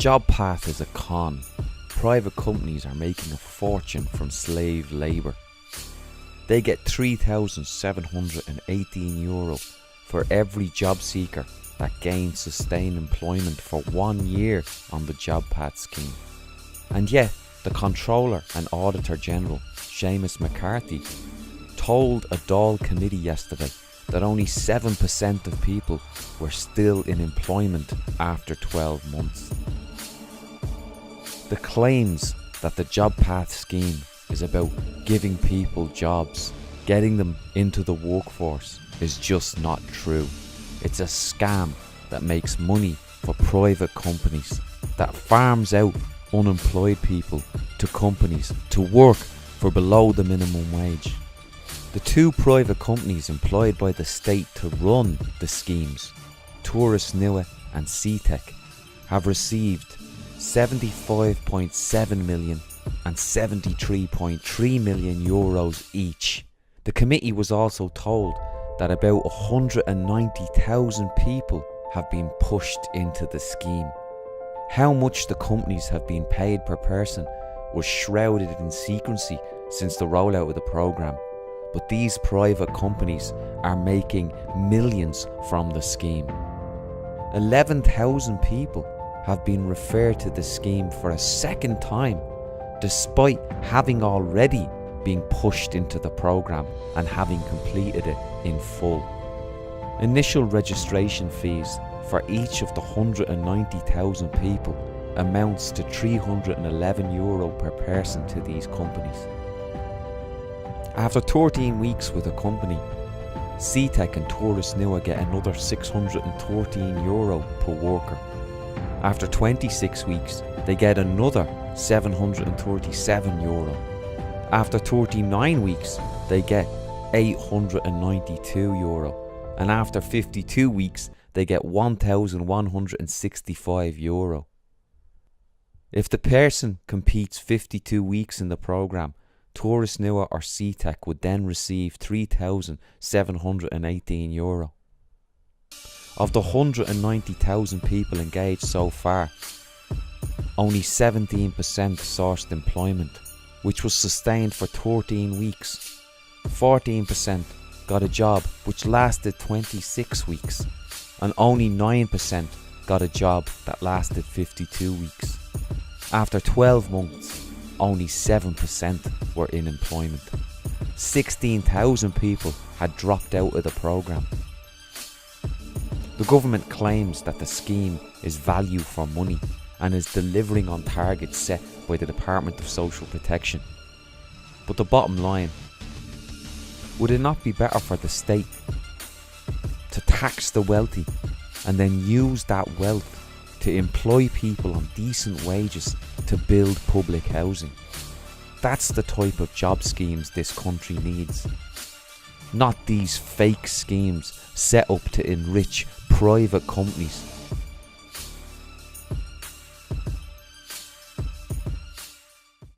Jobpath is a con. Private companies are making a fortune from slave labour. They get €3,718 for every job seeker that gains sustained employment for 1 year on the Jobpath scheme. And yet, the Controller and Auditor General, Seamus McCarthy, told a Dáil committee yesterday that only 7% of people were still in employment after 12 months. The claims that the Jobpath scheme is about giving people jobs, getting them into the workforce, is just not true. It's a scam that makes money for private companies, that farms out unemployed people to companies to work for below the minimum wage. The two private companies employed by the state to run the schemes, Tourist Nua and CTEC, have received €75.7 million and €73.3 million each. The committee was also told that about 190,000 people have been pushed into the scheme. How much the companies have been paid per person was shrouded in secrecy since the rollout of the programme, but these private companies are making millions from the scheme. 11,000 people have been referred to the scheme for a second time, despite having already been pushed into the programme and having completed it in full. Initial registration fees for each of the 190,000 people amounts to €311 per person to these companies. After 13 weeks with a company, CTEC and Tourist Nua get another €613 per worker. After 26 weeks, they get another €737. After 39 weeks, they get €892. And after 52 weeks, they get €1,165. If the person competes 52 weeks in the programme, Tourist Nua or CTEC would then receive €3,718. Of the 190,000 people engaged so far, only 17% sourced employment, which was sustained for 13 weeks. 14% got a job which lasted 26 weeks, and only 9% got a job that lasted 52 weeks. After 12 months, only 7% were in employment. 16,000 people had dropped out of the programme. The government claims that the scheme is value for money and is delivering on targets set by the Department of Social Protection. But the bottom line, would it not be better for the state to tax the wealthy and then use that wealth to employ people on decent wages to build public housing? That's the type of job schemes this country needs. Not these fake schemes set up to enrich private companies